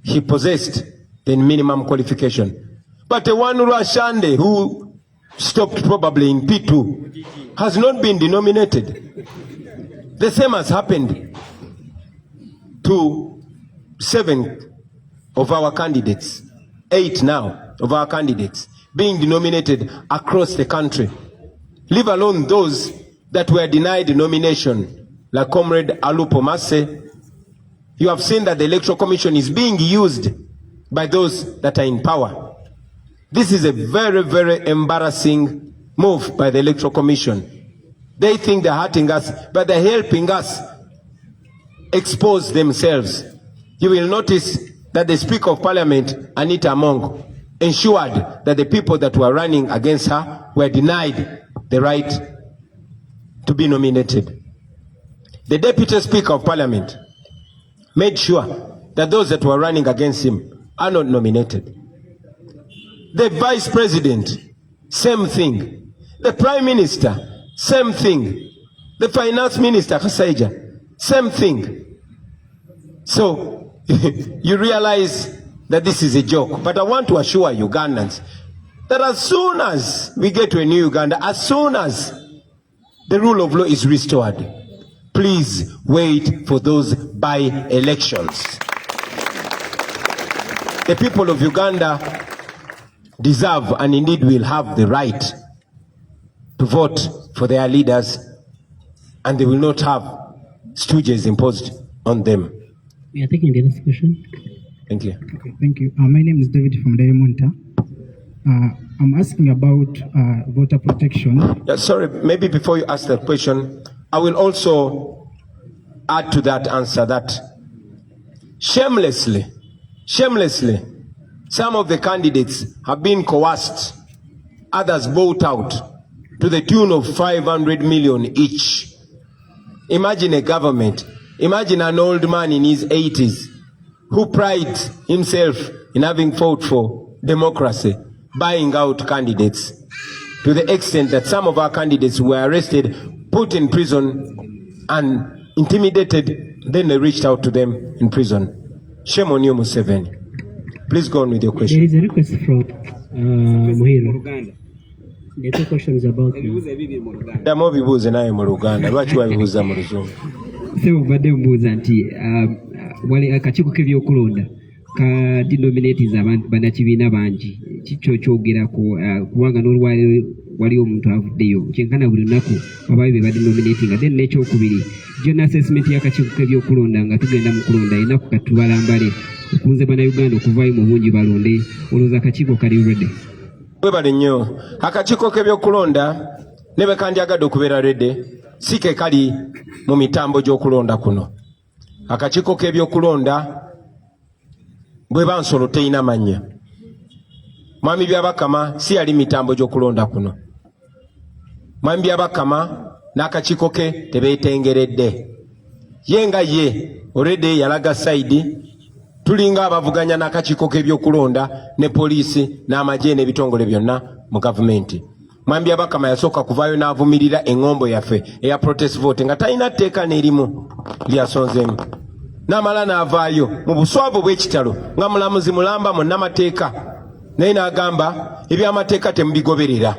he possessed the minimum qualification. But the one Rashande, who stopped probably in P2, has not been denominated. The same has happened to 7 of our candidates, 8 now of our candidates being denominated across the country, leave alone those that were denied nomination, like Comrade Alupo Masse. You have seen that the Electoral Commission is being used by those that are in power. This is a very, very embarrassing move by the Electoral Commission. They think they're hurting us, but they're helping us expose themselves. You will notice that the Speaker of Parliament, Anita Among, ensured that the people that were running against her were denied the right to be nominated. The Deputy Speaker of Parliament made sure that those that were running against him are not nominated. The Vice President, same thing. The Prime Minister, same thing. The Finance Minister, Kasaija, same thing. So, you realize that this is a joke. But I want to assure Ugandans that as soon as we get to a new Uganda, as soon as the rule of law is restored. Please wait for those by-elections. The people of Uganda deserve and indeed will have the right to vote for their leaders, and they will not have stooges imposed on them. We are taking the next question. Thank you. Okay, thank you. My name is David from Diamonta. I'm asking about voter protection. Yeah, sorry, maybe before you ask the question, I will also add to that answer that shamelessly, some of the candidates have been coerced, others bought out to the tune of 500 million each. Imagine a government, imagine an old man in his 80s who prides himself in having fought for democracy, buying out candidates to the extent that some of our candidates were arrested, put in prison, and intimidated. Then they reached out to them in prison. Shame on you, Museveni. Please go on with your question. There is a request from Muhiro. The two questions about Damo bibuuze naye mu Luganda. Lwaki wabibuuza mu Luzungu? Sebo badde mbuuza nti wali akakiiko k'ebyokulonda ka denominates abantu bannakibiina bangi kikyo kyogerako kubanga n'olwaliro wali omuntu avuddeyo kyenkana buli lunaku abayo be badenominatinga. Then n'ekyokubiri jona assessment y'akakiiko k'ebyokulonda nga tugenda mu kulonda ennaku katubalambale okunze bannayuganda okuvaayo mu bungi balonde olowooza akakiiko kali ready? Webale nnyo. Akakiiko k'ebyokulonda ne bwe kandyagadde okubeera ready si ke kali mu mitambo gy'okulonda kuno. Akakiiko k'ebyokulonda bwe bansolo teyina mannya. Mwami Byabakama si yali mitambo gy'okulonda kuno. Mwami Byabakama n'akakiiko ke tebeetengeredde. Ye nga ye already yalaga saidi tulinga abavuganya n'akakiiko k'ebyokulonda ne poliisi n'amagye n'ebitongole byonna mu gavumenti. Mwami Byabakama yasooka kuvaayo n'avumirira eŋŋombo yaffe eya protest vote nga talina tteeka n'erimu lyasonzeemu. N'amala n'avaayo mu buswavu bw'ekitalo nga mulamuzi mulamba mu nnamateeka, naye n'agamba ebyamateeka temubigoberera,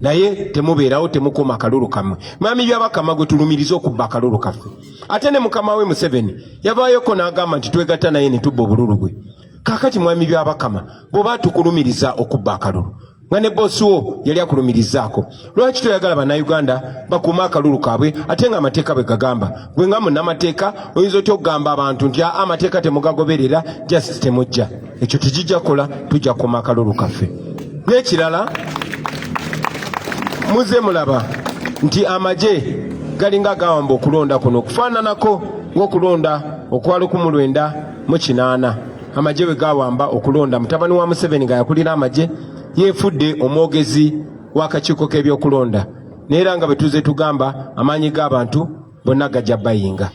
naye temubeerawo temukuuma akalulu kammwe. Mwami Byabakama gwe tulumiriza okubba akalulu kaffe. Ate ne mukama we Museveni yavaayoko n'agamba nti twegatta naye ne tubba obululu bwe. Kaakati Mwami Byabakama bw'oba tukulumiriza okubba akalulu nga ne bossi wo yali akulumirizaako, lwaki toyagala bannayuganda bakuuma akalulu kaabwe ate nga amateeka bwe gagamba? Gwe nga munnamateeka oyinza otya okugamba abantu nti amateeka temugagoberera, justice temujja. Ekyo tugijja kukola, tujja kukuuma akalulu kaffe. N'ekirala muze mulaba nti amagye galinga gawamba okulonda kuno okufaananako ng'okulonda okwa 1998 amagye bwe gawamba okulonda. Mutabani wa Museveni nga yakulira amagye yeefudde omwogezi w'akakiiko k'ebyokulonda, neera nga bwe tuze tugamba amaanyi g'abantu bonna gajja bayinga.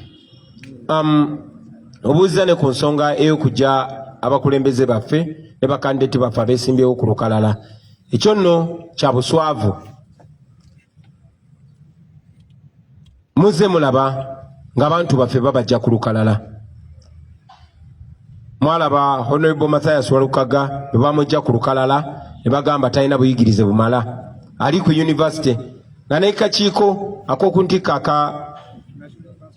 Obuuza ne ku nsonga ey'okujja abakulembeze baffe ne bakandideti baffe abeesimbyewo ku lukalala, ekyo nno kya buswavu. Muze mulaba ng'abantu baffe babajja ku lukalala. Mwalaba Honorable Mathias Walukaga bwe bamujja ku lukalala ne bagamba talina buyigirize bumala, ali ku university nga n'ekakiiko ak'okuntikka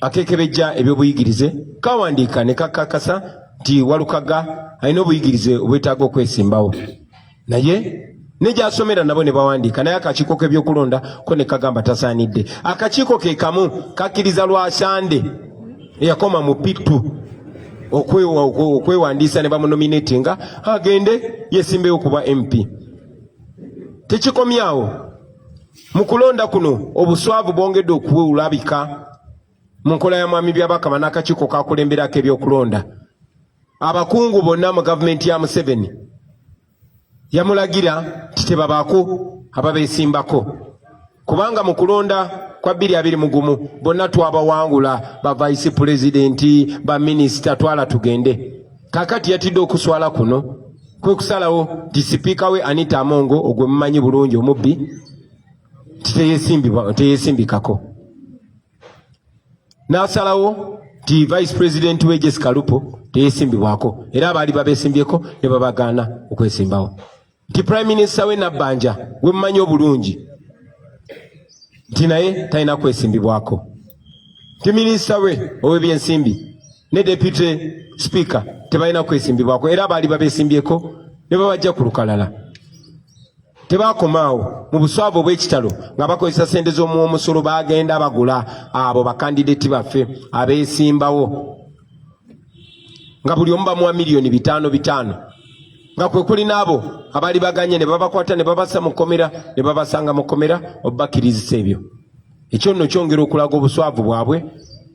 akekebejja ebyobuyigirize kawandiika ne kakakasa nti Walukaga alina obuyigirize obwetaaga okwesimbawo, naye ne gy'asomera nabo ne bawandiika, naye akakiiko k'ebyokulonda ko ne kagamba tasaanidde. Akakiiko ke kamu kakkiriza Lwasande eyakoma mu P2 okwewandiisa ne bamunominatinga agende yesimbewo kuba MP. Tekikomyawo mu kulonda kuno obuswavu bwongedde okulabika mu nkola ya Mwami Byabakama n'akakiiko kakulemberako ebyokulonda. Abakungu bonna mu gavumenti ya Museveni yamulagira nti tebabaako ababeesimbako, kubanga mu kulonda kwa 2021 bonna twabawangula, ba vice presidenti, ba minisita, twala tugende. Kakati yatidde okuswala kuno kwe kusalawo nti sipiika we Anita Amongo ogwe mumanyi bulungi omubbi teyesimbikako, n'asalawo nti vice president we Jessica Lupo teyesimbibwako, era abaali babeesimbyeko ne babagaana okwesimbawo. Nti prime minister we Nabbanja gwe mumanyi obulungi nti naye talina kwesimbibwako. Ti minisita we ow'ebyensimbi ne deputy speaker tebalina kwesimbibwako, era baali babeesimbyeko ne babajja ku lukalala. Tebakomaawo mu buswavu obw'ekitalo nga bakozesa ssente z'omusolo bagenda bagula abo bakandideti baffe abeesimbawo nga buli omu bamuwa miliyoni 5 nga kwe kuli n'abo abaali baganye ne babakwata ne babassa mu kkomera ne babasanga mu kkomera obbakirizisa ebyo. Ekyo nno kyongera okulaga obuswavu bwabwe,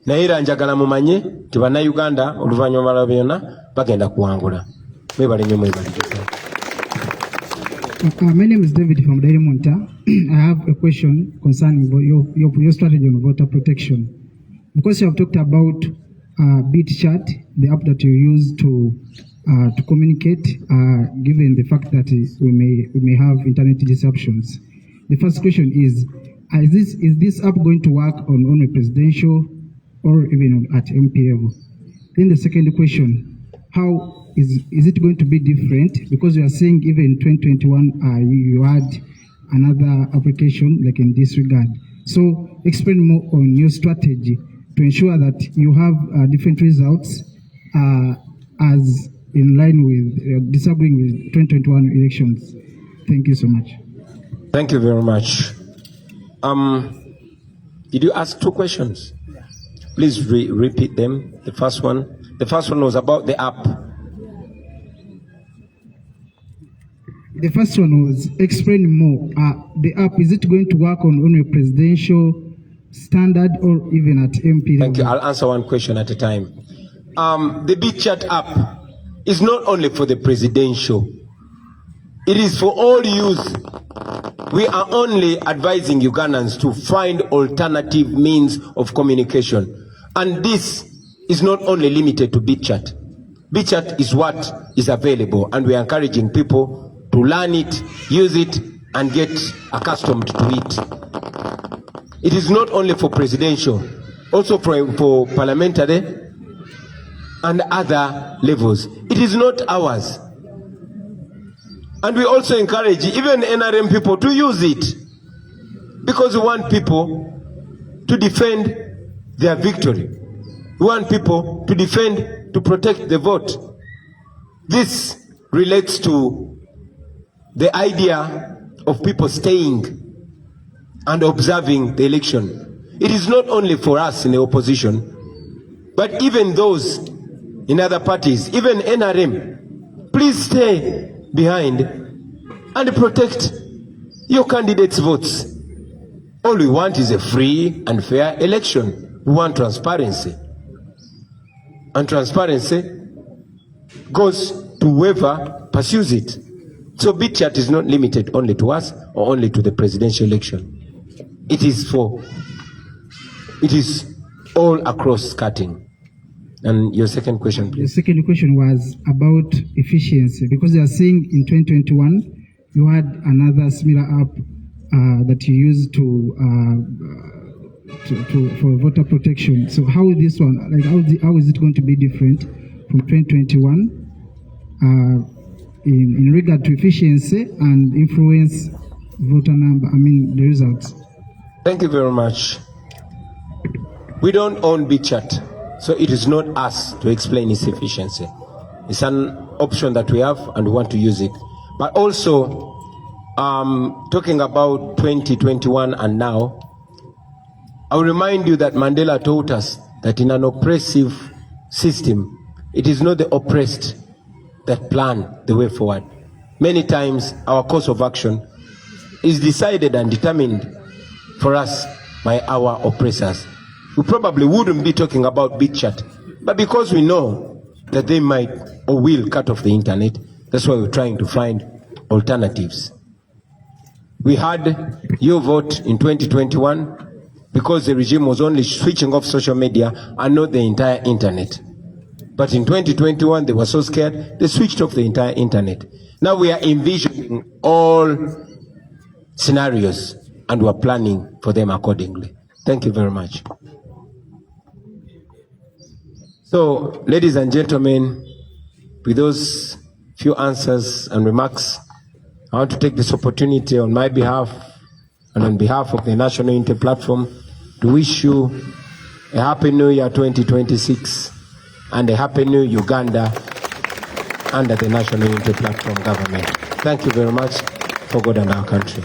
naye era njagala mumanye nti bannayuganda oluvannyuma lwa byonna bagenda kuwangula. Mwebale nnyo, mwebale. My name is David from Daily Monitor. I have a question concerning your strategy on voter protection. Because you have talked about Beat Chat, the app that you use to communicate, given the fact that we may have internet disruptions. The first question is this app going to work on only presidential or even at MP level? Then the second question, how is it going to be different? Because you are saying even in 2021 you had another application like in this regard. So explain more on your strategy to ensure that you have different results as in line with disagreeing with 2021 elections. Thank you so much. Thank you very much. Did you ask 2 questions? Please repeat them. The first one was about the app. The first one was explain more. The app, is it going to work on only presidential standard or even at MP level? Thank you. I'll answer one question at a time. The Beat Chat app is not only for the presidential. It is for all youth. We are only advising Ugandans to find alternative means of communication. And this is not only limited to Beat Chat. Beat Chat is what is available, and we are encouraging people to learn it, use it, and get accustomed to it. It is not only for presidential, also for parliamentary and other levels. It is not ours. And we also encourage even NRM people to use it, because we want people to defend their victory. We want people to defend, to protect the vote. This relates to the idea of people staying and observing the election. It is not only for us in the opposition, but even those in other parties, even NRM. Please stay behind and protect your candidates' votes. All we want is a free and fair election. We want transparency. And transparency goes to whoever pursues it. So Beat Chat is not limited only to us or only to the presidential election. It is all across cutting. And your second question, please. The second question was about efficiency, because you are saying in 2021 you had another similar app that you used for voter protection. So how is this one? Like how is it going to be different from 2021 in regard to efficiency and influence voter number? The results. Thank you very much. We don't own Beat Chat, so it is not us to explain its efficiency. It's an option that we have and we want to use it. But also, talking about 2021 and now, I'll remind you that Mandela taught us that in an oppressive system, it is not the oppressed that plan the way forward. Many times, our course of action is decided and determined for us by our oppressors. We probably wouldn't be talking about Beat Chat, but because we know that they might or will cut off the internet, that's why we're trying to find alternatives. We had your vote in 2021 because the regime was only switching off social media and not the entire internet. But in 2021, they were so scared, they switched off the entire internet. Now we are envisioning all scenarios and we're planning for them accordingly. Thank you very much. So, ladies and gentlemen, with those few answers and remarks, I want to take this opportunity on my behalf and on behalf of the National Unity Platform to wish you a Happy New Year 2026 and a Happy New Uganda under the National Unity Platform government. Thank you very much for God and our country.